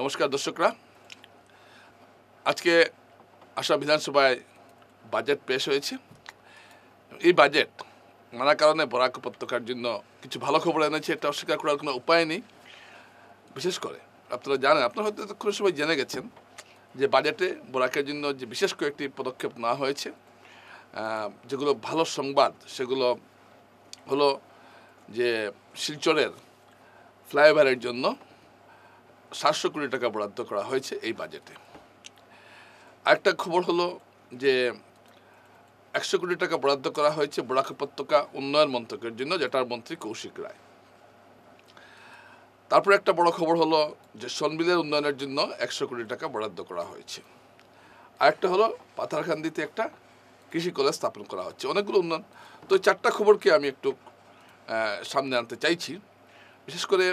নমস্কার দর্শকরা, আজকে আসাম বিধানসভায় বাজেট পেশ হয়েছে। এই বাজেট নানা কারণে বরাক উপত্যকার জন্য কিছু ভালো খবর এনেছে, এটা অস্বীকার করার কোনো উপায় নেই। বিশেষ করে আপনারা জানেন, আপনারা হয়তো এতক্ষণ সবাই জেনে গেছেন যে বাজেটে বরাকের জন্য যে বিশেষ কয়েকটি পদক্ষেপ নেওয়া হয়েছে, যেগুলো ভালো সংবাদ। সেগুলো হলো যে শিলচরের ফ্লাইওভারের জন্য 700 কোটি টাকা বরাদ্দ করা হয়েছে এই বাজেটে। আরেকটা খবর হলো যে 100 কোটি টাকা বরাদ্দ করা হয়েছে বরাক উপত্যকা উন্নয়ন মন্ত্রকের জন্য, যেটার মন্ত্রী কৌশিক রায়। তারপরে একটা বড় খবর হলো যে সনবিলের উন্নয়নের জন্য 100 কোটি টাকা বরাদ্দ করা হয়েছে। আরেকটা হলো পাথারকান্দিতে একটা কৃষি কলেজ স্থাপন করা হচ্ছে। অনেকগুলো উন্নয়ন। তো এই চারটা খবরকে আমি একটু সামনে আনতে চাইছি। বিশেষ করে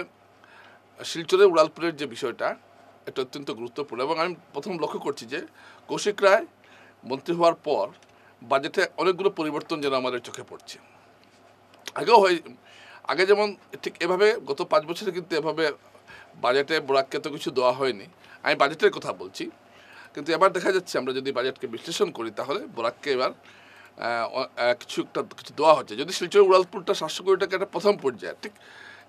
শিলচরের উড়ালপুরের যে বিষয়টা, এটা অত্যন্ত গুরুত্বপূর্ণ। এবং আমি প্রথম লক্ষ্য করছি যে কৌশিক রায় মন্ত্রী হওয়ার পর বাজেটে অনেকগুলো পরিবর্তন যেন আমাদের চোখে পড়ছে। আগে যেমন ঠিক এভাবে গত 5 বছরে কিন্তু এভাবে বাজেটে বরাককে তো কিছু দেওয়া হয়নি। আমি বাজেটের কথা বলছি, কিন্তু এবার দেখা যাচ্ছে আমরা যদি বাজেটকে বিশ্লেষণ করি তাহলে বরাককে এবার কিছু দেওয়া হচ্ছে। যদি শিলচর উড়ালপুরটা 700 কোটি টাকা, এটা প্রথম পর্যায়ে। ঠিক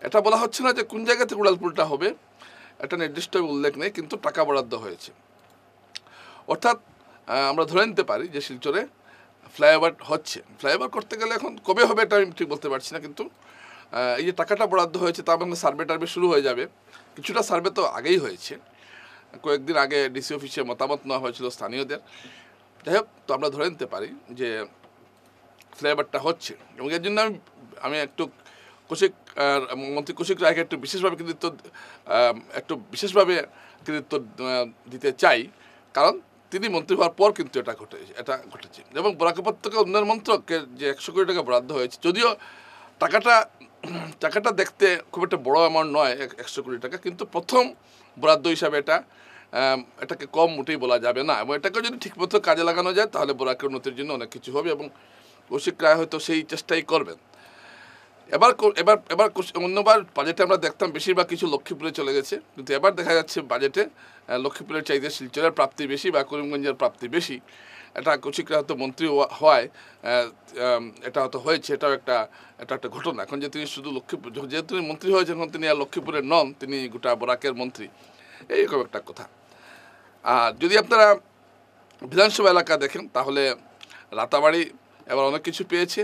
এটা বলা হচ্ছে না যে কোন জায়গা থেকে উড়ালপুরটা হবে, এটা নির্দিষ্ট উল্লেখ নেই, কিন্তু টাকা বরাদ্দ হয়েছে। অর্থাৎ আমরা ধরে নিতে পারি যে শিলচরে ফ্লাইওভার হচ্ছে। ফ্লাইওভার করতে গেলে এখন কবে হবে এটা আমি ঠিক বলতে পারছি না, কিন্তু এই যে টাকাটা বরাদ্দ হয়েছে তার মানে সার্ভে টার্ভে শুরু হয়ে যাবে। কিছুটা সার্ভে তো আগেই হয়েছে, কয়েকদিন আগে ডিসি অফিসে মতামত নেওয়া হয়েছিল স্থানীয়দের। যাই হোক, তো আমরা ধরে নিতে পারি যে ফ্লাইওভারটা হচ্ছে। এবং এর জন্য আমি একটু মন্ত্রী কৌশিক রায়কে একটু বিশেষভাবে কৃতিত্ব দিতে চাই, কারণ তিনি মন্ত্রী হওয়ার পর কিন্তু এটা ঘটেছে। এবং বরাক উপত্যকা উন্নয়ন মন্ত্রকের যে 100 কোটি টাকা বরাদ্দ হয়েছে, যদিও টাকাটা দেখতে খুব একটা বড় অ্যামাউন্ট নয়, 100 কোটি টাকা, কিন্তু প্রথম বরাদ্দ হিসাবে এটাকে কম মোটেই বলা যাবে না। এবং এটাকে যদি ঠিকমতো কাজে লাগানো যায় তাহলে বরাকের উন্নতির জন্য অনেক কিছু হবে, এবং কৌশিক রায় হয়তো সেই চেষ্টাই করবেন। এবার অন্যবার বাজেটে আমরা দেখতাম বেশিরভাগ কিছু লক্ষ্মীপুরে চলে গেছে, কিন্তু এবার দেখা যাচ্ছে বাজেটে লক্ষ্মীপুরের চাইতে শিলচরের প্রাপ্তি বেশি বা করিমগঞ্জের প্রাপ্তি বেশি। এটা কৌশিক রায় হয়তো মন্ত্রী হওয়ায় এটা হয়তো হয়েছে। এটা একটা ঘটনা। এখন যে তিনি শুধু যেহেতু তিনি মন্ত্রী হয়েছেন, এখন তিনি আর লক্ষ্মীপুরের নন, তিনি গোটা বরাকের মন্ত্রী, এইরকম একটা কথা। আর যদি আপনারা বিধানসভা এলাকা দেখেন তাহলে রাতাবাড়ি এবার অনেক কিছু পেয়েছে,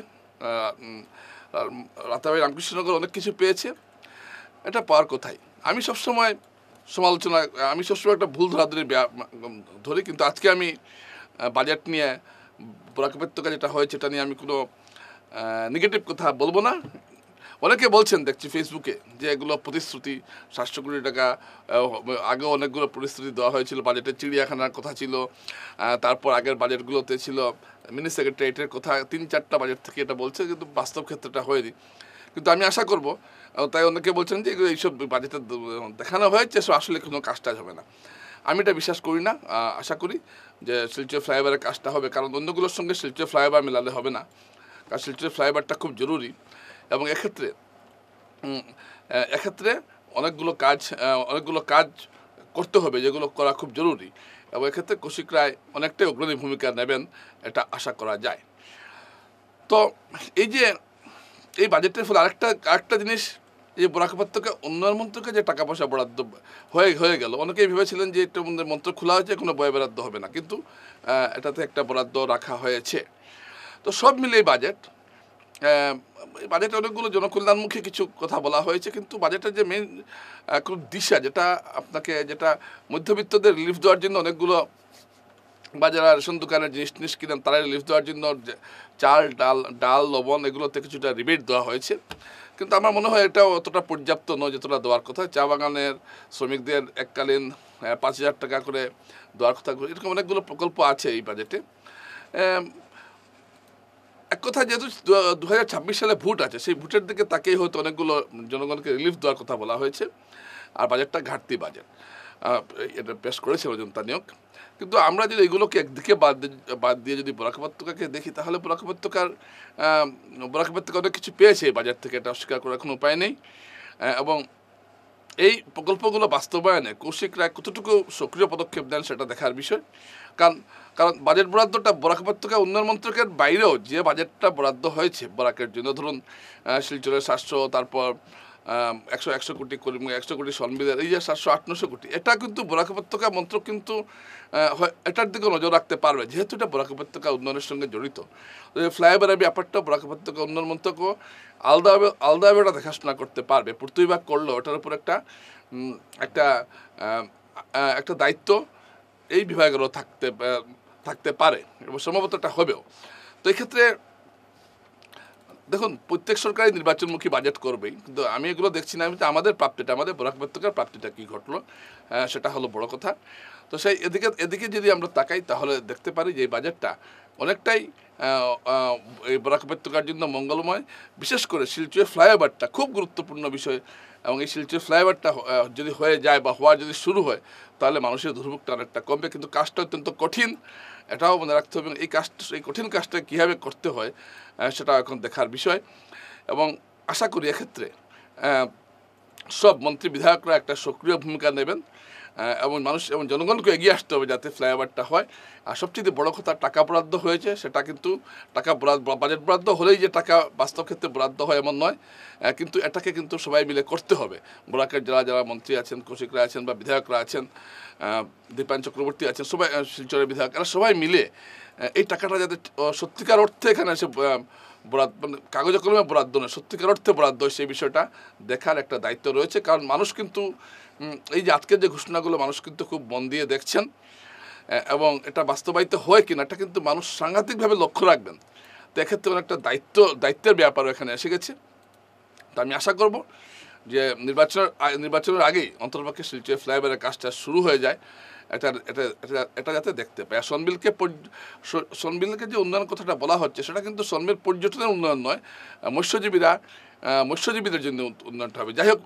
রাতাবাড়ি রামকৃষ্ণনগর অনেক কিছু পেয়েছে। এটা পাওয়ার কোথায়? আমি সবসময় একটা ভুল ধরি, কিন্তু আজকে আমি বাজেট নিয়ে বরাক উপত্যকা যেটা হয়েছে এটা নিয়ে আমি কোনো নেগেটিভ কথা বলবো না। অনেকে বলছেন, দেখছি ফেসবুকে, যে এগুলো প্রতিশ্রুতি। 700 কোটি টাকা আগে অনেকগুলো প্রতিশ্রুতি দেওয়া হয়েছিল। বাজেটে চিড়িয়াখানার কথা ছিল, তারপর আগের বাজেটগুলোতে ছিল মিনি সেক্রেটারিয়েটের কথা। 3-4টা বাজেট থেকে এটা বলছে, কিন্তু বাস্তব ক্ষেত্রটা হয়নি। কিন্তু আমি আশা করব, তাই অনেকে বলছেন যে এগুলো এইসব বাজেটে দেখানো হয়েছে, আসলে কোনো কাজটা হবে না। আমি এটা বিশ্বাস করি না। আশা করি যে শিলচর ফ্লাইওভারের কাজটা হবে, কারণ অন্যগুলোর সঙ্গে শিলচর ফ্লাইওভার মেলালে হবে না। কারণ শিলচর ফ্লাইওভারটা খুব জরুরি, এবং এক্ষেত্রে অনেকগুলো কাজ করতে হবে, যেগুলো করা খুব জরুরি। এবং এক্ষেত্রে কৌশিক রায় অনেকটাই অগ্রণী ভূমিকা নেবেন, এটা আশা করা যায়। তো এই বাজেটের ফলে আরেকটা জিনিস, এই বরাক উপত্যকা উন্নয়ন মন্ত্রকে যে টাকা পয়সা বরাদ্দ হয়ে গেল, অনেকেই ভেবেছিলেন যে এটা মন্ত্র খোলা হয়েছে, কোনো বয় বরাদ্দ হবে না, কিন্তু এটাতে একটা বরাদ্দ রাখা হয়েছে। তো সব মিলে এই বাজেটে অনেকগুলো জনকল্যাণমুখী কিছু কথা বলা হয়েছে, কিন্তু বাজেটের যে মেইন কোনো দিশা, যেটা মধ্যবিত্তদের রিলিফ দেওয়ার জন্য অনেকগুলো, বা যারা রেশন দোকানের জিনিস কিনেন তারা রিলিফ দেওয়ার জন্য চাল, ডাল, লবণ এগুলোতে কিছুটা রিবেট দেওয়া হয়েছে। কিন্তু আমার মনে হয় এটাও অতটা পর্যাপ্ত নয় যতটা দেওয়ার কথা। চা বাগানের শ্রমিকদের এককালীন 5,000 টাকা করে দেওয়ার কথা, এরকম অনেকগুলো প্রকল্প আছে এই বাজেটে। এক কথা, যেহেতু 2026 সালে ভোট আছে, সেই ভোটের দিকে তাকেই হয়তো অনেকগুলো জনগণকে রিলিফ দেওয়ার কথা বলা হয়েছে। আর বাজেটটা ঘাটতি বাজেট, এটা পেশ করেছে অজন্তা নিয়োগ। কিন্তু আমরা যদি এগুলোকে একদিকে বাদ দিয়ে যদি বরাক উপত্যকাকে দেখি, তাহলে বরাক উপত্যকা অনেক কিছু পেয়েছে বাজেট থেকে, এটা অস্বীকার করার কোনো উপায় নেই। এবং এই প্রকল্পগুলো বাস্তবায়নে কৌশিক রায় কতটুকু সক্রিয় পদক্ষেপ দেন সেটা দেখার বিষয়। কারণ কারণ বাজেট বরাদ্দটা বরাক উপত্যকা উন্নয়ন মন্ত্রকের বাইরেও যে বাজেটটা বরাদ্দ হয়েছে বরাকের জন্য, ধরুন শিলচরের 700, তারপর 100 কোটি 100 কোটি সনবিলের এই যে 700-800 কোটি, এটা কিন্তু বরাক উপত্যকা মন্ত্রক কিন্তু এটার দিকে নজর রাখতে পারবে, যেহেতু এটা বরাক উপত্যকা উন্নয়নের সঙ্গে জড়িত। ফ্লাইওভারের ব্যাপারটা বরাক উপত্যকা উন্নয়ন মন্ত্রকও আলাদাভাবে ওটা দেখাশোনা করতে পারবে। পূর্ত বিভাগ করলেও ওটার উপর একটা একটা দায়িত্ব এই বিভাগেরও থাকতে পারে এবং সম্ভবত এটা হবেও। তো এক্ষেত্রে দেখুন, প্রত্যেক সরকারি নির্বাচনমুখী বাজেট করবেই, কিন্তু আমি এগুলো দেখছি না। আমি তো আমাদের প্রাপ্তিটা, আমাদের বরাক উপত্যকার প্রাপ্তিটা কী ঘটলো সেটা হলো বড় কথা। তো সেই এদিকে যদি আমরা তাকাই তাহলে দেখতে পারি যে এই বাজেটটা অনেকটাই এই বরাক উপত্যকার জন্য মঙ্গলময়। বিশেষ করে শিলচর ফ্লাইওভারটা খুব গুরুত্বপূর্ণ বিষয়, এবং এই শিলচর ফ্লাইওভারটা যদি হয়ে যায় বা হওয়া যদি শুরু হয় তাহলে মানুষের দুর্ভোগটা অনেকটা কমবে। কিন্তু কাজটা অত্যন্ত কঠিন, এটাও মনে রাখতে হবে। এই কঠিন কাজটা কীভাবে করতে হয় সেটা এখন দেখার বিষয়, এবং আশা করি এক্ষেত্রে সব মন্ত্রী বিধায়করা একটা সক্রিয় ভূমিকা নেবেন এবং মানুষ এবং জনগণকে এগিয়ে আসতে হবে যাতে ফ্লাইওভারটা হয়। আর সবচেয়ে বড় কথা, টাকা বরাদ্দ হয়েছে, সেটা কিন্তু বাজেট বরাদ্দ হলেই যে টাকা বাস্তব ক্ষেত্রে বরাদ্দ হয় এমন নয়, কিন্তু এটাকে কিন্তু সবাই মিলে করতে হবে। বরাকের যারা মন্ত্রী আছেন, কৌশিক রায় আছেন বা বিধায়করা আছেন, দীপায়ন চক্রবর্তী আছেন, সবাই, শিলচরের বিধায়ক, এরা সবাই মিলে এই টাকাটা যাতে সত্যিকার অর্থে এখানে এসে বরাদ্দ, মানে কাগজে কলমে বরাদ্দ নয়, সত্যিকার অর্থে বরাদ্দ হয়, সেই বিষয়টা দেখার একটা দায়িত্ব রয়েছে। কারণ মানুষ কিন্তু এই যে আজকের যে ঘোষণাগুলো মানুষ কিন্তু খুব মন দিয়ে দেখছেন, এবং এটা বাস্তবায়িত হয় কিনা এটা কিন্তু মানুষ সাংঘাতিকভাবে লক্ষ্য রাখবেন। তো এক্ষেত্রে অনেকটা দায়িত্বের ব্যাপারও এখানে এসে গেছে। তো আমি আশা করব যে নির্বাচনের আগেই অন্তর্পক্ষে শিলচর ফ্লাইওভারের কাজটা শুরু হয়ে যায়, এটা যাতে দেখতে পায়। সনবিলকে যে উন্নয়ন কথাটা বলা হচ্ছে সেটা কিন্তু সনবিল পর্যটনের উন্নয়ন নয়, মৎস্যজীবীদের জন্য উন্নয়নটা হবে। যাই হোক,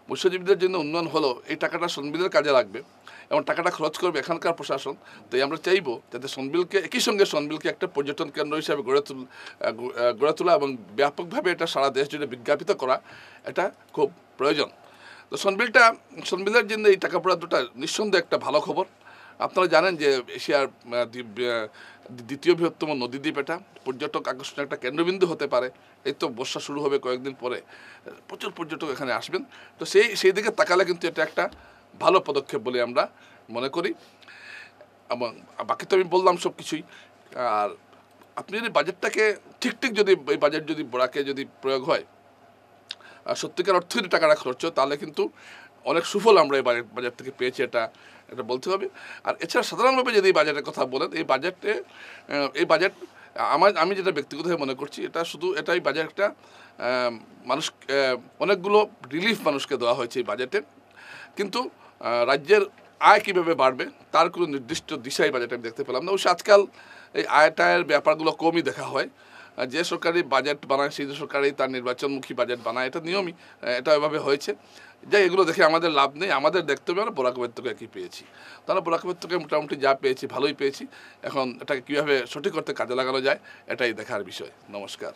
মৎস্যজীবীদের জন্য উন্নয়ন হলো, এই টাকাটা সনবিলের কাজে লাগবে এবং টাকাটা খরচ করবে এখানকার প্রশাসন। তাই আমরা চাইব যাতে একই সঙ্গে সনবিলকে একটা পর্যটন কেন্দ্র হিসাবে গড়ে তোলা এবং ব্যাপকভাবে এটা সারা দেশ জুড়ে বিজ্ঞাপিত করা, এটা খুব প্রয়োজন। তো সনবিলের জন্য এই টাকা বরাদ্দটা নিঃসন্দেহে একটা ভালো খবর। আপনারা জানেন যে এশিয়ার দ্বিতীয় বৃহত্তম নদীদ্বীপ, এটা পর্যটক আকর্ষণের একটা কেন্দ্রবিন্দু হতে পারে। এই তো বর্ষা শুরু হবে কয়েকদিন পরে, প্রচুর পর্যটক এখানে আসবেন। তো সেই দিকে তাকালে কিন্তু এটা একটা ভালো পদক্ষেপ বলে আমরা মনে করি। এবং বাকি তো আমি বললাম সব কিছুই। আর আপনি যদি বাজেটটাকে ঠিক যদি এই বাজেট যদি বরাকে যদি প্রয়োগ হয়, সত্যিকার অর্থে যদি টাকাটা খরচ হয়, তাহলে কিন্তু অনেক সুফল আমরা এই বাজেট থেকে পেয়েছি, এটা বলতে হবে। আর এছাড়া সাধারণভাবে যদি এই বাজেটের কথা বলেন, এই বাজেট আমি যেটা ব্যক্তিগতভাবে মনে করছি, এটাই বাজেটটা মানুষ অনেকগুলো রিলিফ মানুষকে দেওয়া হয়েছে এই বাজেটে, কিন্তু রাজ্যের আয় কীভাবে বাড়বে তার কোনো নির্দিষ্ট দিশা এই বাজেটে আমি দেখতে পেলাম না। অবশ্য আজকাল এই আয়টায়ের ব্যাপারগুলো কমই দেখা হয়। যে সরকারি বাজেট বানায় সেই সরকারই তার নির্বাচনমুখী বাজেট বানায়, এটা নিয়মই, এটা এভাবে হয়েছে। যাই, এগুলো দেখে আমাদের লাভ নেই, আমাদের দেখতে হবে আমরা বরাক উপত্যকায় কী পেয়েছি। তাহলে বরাক উপত্যকায় মোটামুটি যা পেয়েছি ভালোই পেয়েছি, এখন এটাকে কীভাবে সঠিক করতে কাজে লাগানো যায় এটাই দেখার বিষয়। নমস্কার।